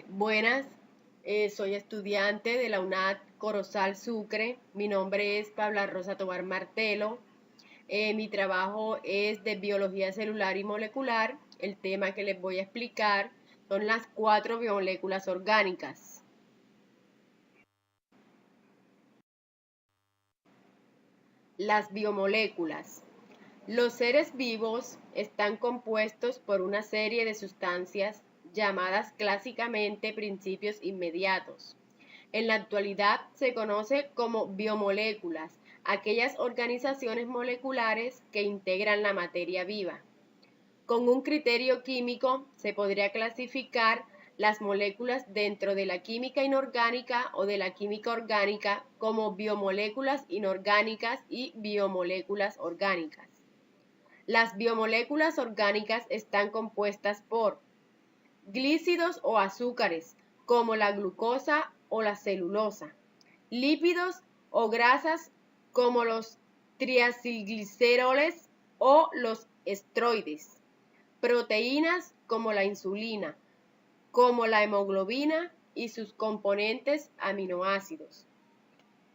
Buenas, soy estudiante de la UNAD Corozal Sucre. Mi nombre es Pabla Rosa Tobar Martelo. Mi trabajo es de biología celular y molecular. El tema que les voy a explicar son las 4 biomoléculas orgánicas. Las biomoléculas. Los seres vivos están compuestos por una serie de sustancias llamadas clásicamente principios inmediatos. En la actualidad se conoce como biomoléculas, aquellas organizaciones moleculares que integran la materia viva. Con un criterio químico se podría clasificar las moléculas dentro de la química inorgánica o de la química orgánica como biomoléculas inorgánicas y biomoléculas orgánicas. Las biomoléculas orgánicas están compuestas por glícidos o azúcares, como la glucosa o la celulosa, lípidos o grasas, como los triacilgliceroles o los esteroides, proteínas, como la insulina, como la hemoglobina y sus componentes aminoácidos,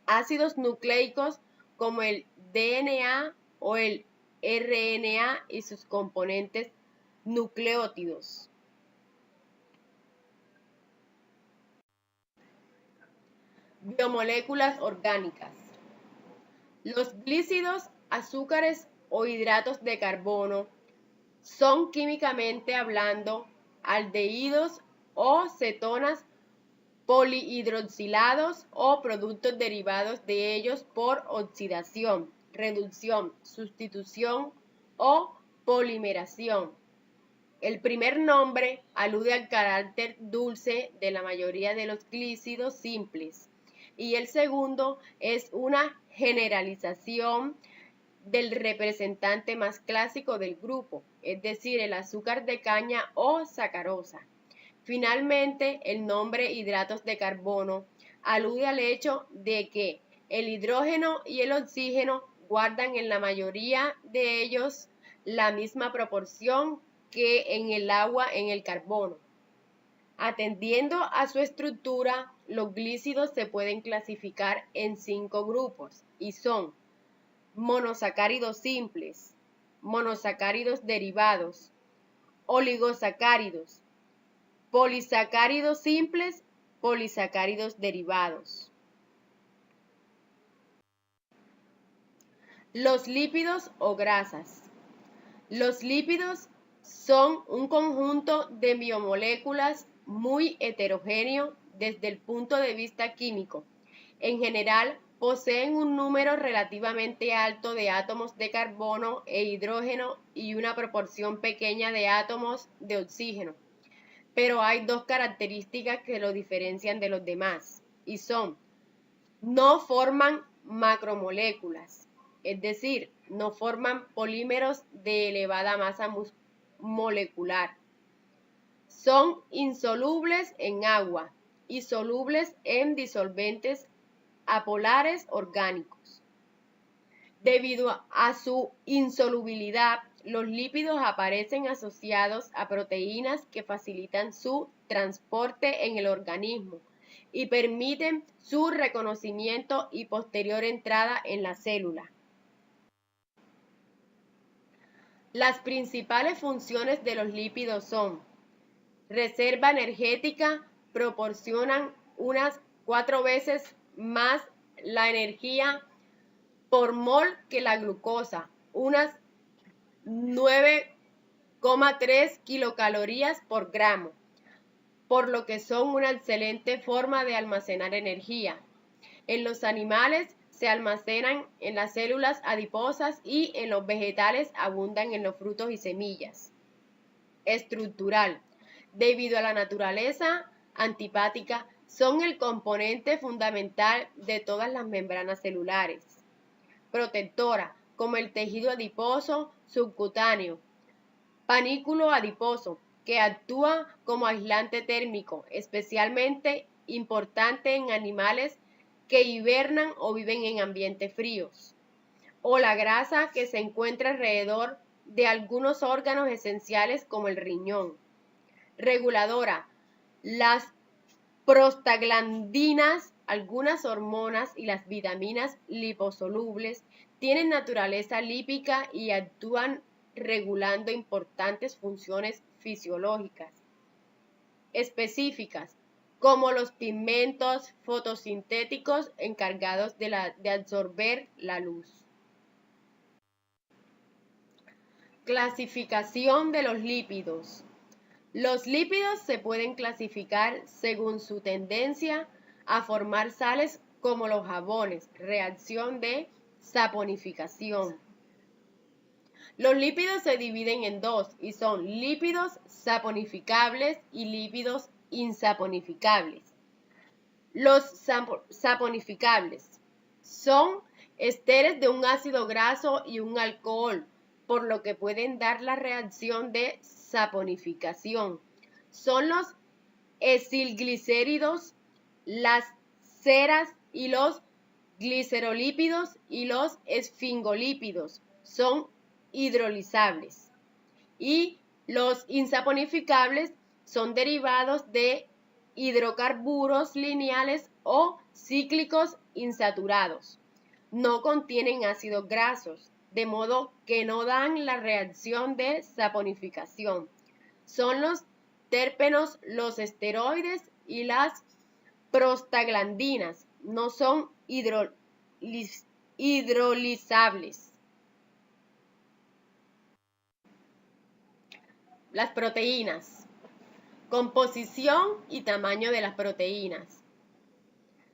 ácidos nucleicos, como el DNA o el RNA y sus componentes nucleótidos. Biomoléculas orgánicas. Los glícidos, azúcares o hidratos de carbono son, químicamente hablando, aldehídos o cetonas polihidroxilados o productos derivados de ellos por oxidación, reducción, sustitución o polimeración. El primer nombre alude al carácter dulce de la mayoría de los glícidos simples y el segundo es una generalización del representante más clásico del grupo, es decir, el azúcar de caña o sacarosa. Finalmente, el nombre hidratos de carbono alude al hecho de que el hidrógeno y el oxígeno guardan en la mayoría de ellos la misma proporción que en el agua en el carbono. Atendiendo a su estructura, los glícidos se pueden clasificar en 5 grupos y son monosacáridos simples, monosacáridos derivados, oligosacáridos, polisacáridos simples, polisacáridos derivados. Los lípidos o grasas. Los lípidos son un conjunto de biomoléculas muy heterogéneo desde el punto de vista químico. En general, poseen un número relativamente alto de átomos de carbono e hidrógeno y una proporción pequeña de átomos de oxígeno. Pero hay dos características que lo diferencian de los demás y son: no forman macromoléculas, es decir, no forman polímeros de elevada masa molecular. Son insolubles en agua y solubles en disolventes apolares orgánicos. Debido a su insolubilidad, los lípidos aparecen asociados a proteínas que facilitan su transporte en el organismo y permiten su reconocimiento y posterior entrada en la célula. Las principales funciones de los lípidos son: reserva energética, proporcionan unas 4 veces más la energía por mol que la glucosa, unas 9,3 kilocalorías por gramo, por lo que son una excelente forma de almacenar energía. En los animales se almacenan en las células adiposas y en los vegetales abundan en los frutos y semillas. Estructural. Debido a la naturaleza antipática, son el componente fundamental de todas las membranas celulares. Protectora, como el tejido adiposo subcutáneo. Panículo adiposo, que actúa como aislante térmico, especialmente importante en animales que hibernan o viven en ambientes fríos. O la grasa que se encuentra alrededor de algunos órganos esenciales como el riñón. Reguladora. Las prostaglandinas, algunas hormonas y las vitaminas liposolubles tienen naturaleza lípica y actúan regulando importantes funciones fisiológicas específicas, como los pigmentos fotosintéticos encargados de absorber la luz. Clasificación de los lípidos. Los lípidos se pueden clasificar según su tendencia a formar sales como los jabones, reacción de saponificación. Los lípidos se dividen en dos y son lípidos saponificables y lípidos insaponificables. Los saponificables son esteres de un ácido graso y un alcohol, por lo que pueden dar la reacción de saponificación. Son los etilglicéridos, las ceras y los glicerolípidos y los esfingolípidos son hidrolizables. Y los insaponificables son derivados de hidrocarburos lineales o cíclicos insaturados. No contienen ácidos grasos, de modo que no dan la reacción de saponificación. Son los terpenos, los esteroides y las prostaglandinas. No son hidrolizables. Las proteínas. Composición y tamaño de las proteínas.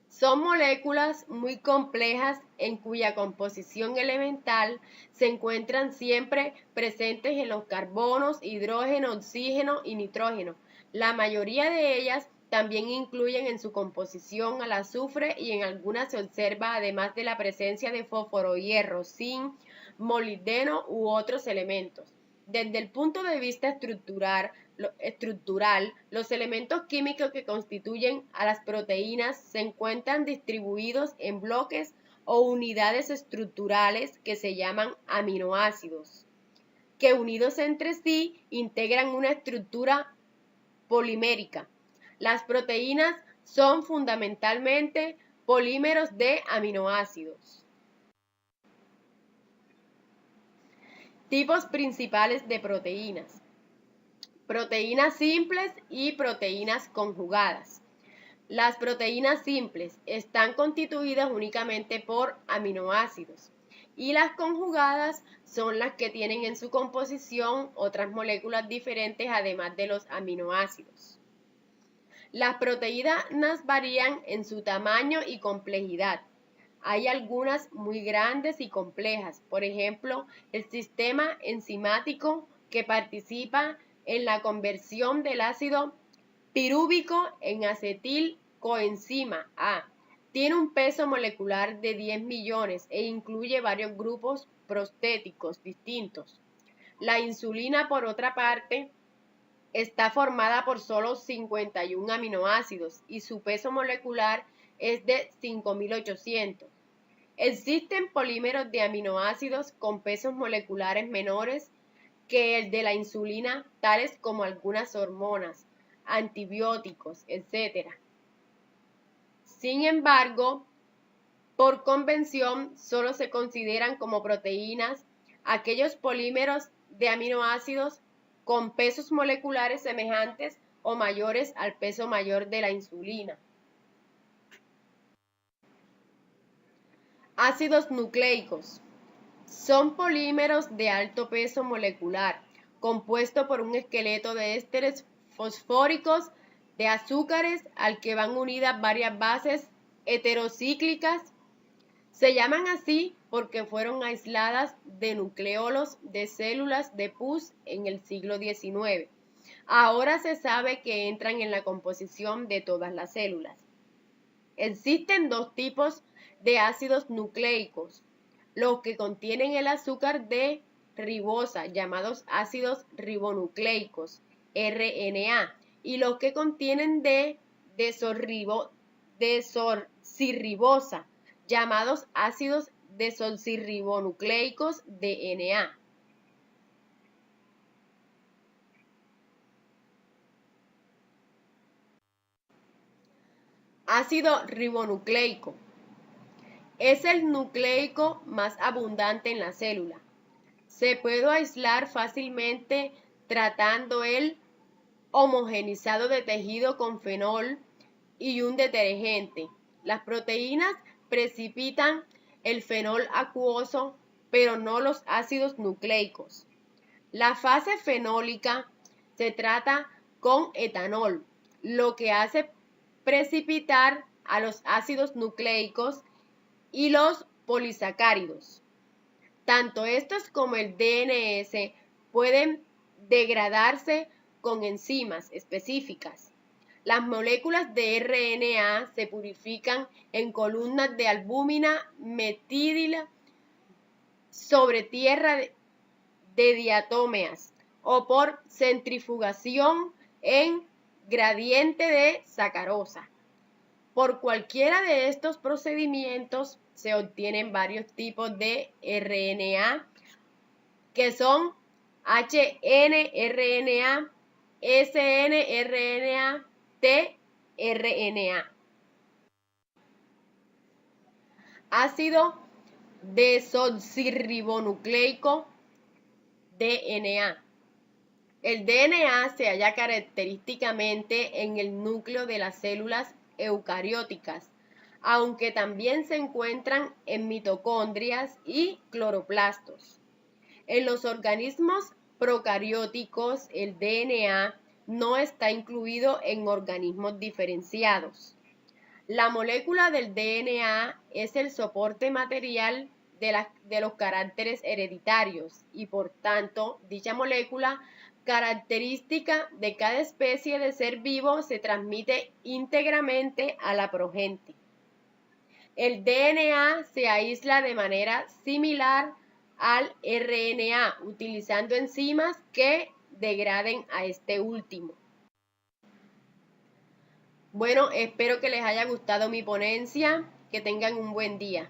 Son moléculas muy complejas en cuya composición elemental se encuentran siempre presentes en los carbonos, hidrógeno, oxígeno y nitrógeno. La mayoría de ellas también incluyen en su composición al azufre y en algunas se observa además de la presencia de fósforo, hierro, zinc, molibdeno u otros elementos. Desde el punto de vista estructural, los elementos químicos que constituyen a las proteínas se encuentran distribuidos en bloques o unidades estructurales que se llaman aminoácidos, que unidos entre sí integran una estructura polimérica. Las proteínas son fundamentalmente polímeros de aminoácidos. Tipos principales de proteínas. Proteínas simples y proteínas conjugadas. Las proteínas simples están constituidas únicamente por aminoácidos y las conjugadas son las que tienen en su composición otras moléculas diferentes además de los aminoácidos. Las proteínas varían en su tamaño y complejidad. Hay algunas muy grandes y complejas, por ejemplo, el sistema enzimático que participa en la conversión del ácido pirúvico en acetilcoenzima A. Tiene un peso molecular de 10 millones e incluye varios grupos prostéticos distintos. La insulina, por otra parte, está formada por solo 51 aminoácidos y su peso molecular es de 5.800. Existen polímeros de aminoácidos con pesos moleculares menores que el de la insulina, tales como algunas hormonas, antibióticos, etc. Sin embargo, por convención, solo se consideran como proteínas aquellos polímeros de aminoácidos con pesos moleculares semejantes o mayores al peso mayor de la insulina. Ácidos nucleicos. Son polímeros de alto peso molecular, compuesto por un esqueleto de ésteres fosfóricos de azúcares al que van unidas varias bases heterocíclicas. Se llaman así porque fueron aisladas de nucleolos de células de pus en el siglo XIX. Ahora se sabe que entran en la composición de todas las células. Existen dos tipos de ácidos nucleicos: los que contienen el azúcar de ribosa, llamados ácidos ribonucleicos, RNA, y los que contienen desoxirribosa, llamados ácidos desoxirribonucleicos, DNA. Ácido ribonucleico. Es el nucleico más abundante en la célula. Se puede aislar fácilmente tratando el homogenizado de tejido con fenol y un detergente. Las proteínas precipitan el fenol acuoso, pero no los ácidos nucleicos. La fase fenólica se trata con etanol, lo que hace precipitar a los ácidos nucleicos y los polisacáridos. Tanto estos como el DNS pueden degradarse con enzimas específicas. Las moléculas de RNA se purifican en columnas de albúmina metidila sobre tierra de diatómeas o por centrifugación en gradiente de sacarosa. Por cualquiera de estos procedimientos se obtienen varios tipos de RNA que son hnRNA, snRNA, tRNA. Ácido desoxirribonucleico, DNA. El DNA se halla característicamente en el núcleo de las células eucarióticas, aunque también se encuentran en mitocondrias y cloroplastos. En los organismos procarióticos, el DNA no está incluido en organismos diferenciados. La molécula del DNA es el soporte material de los caracteres hereditarios y, por tanto, dicha molécula característica de cada especie de ser vivo se transmite íntegramente a la progenie. El DNA se aísla de manera similar al RNA, utilizando enzimas que degraden a este último. Bueno, espero que les haya gustado mi ponencia, que tengan un buen día.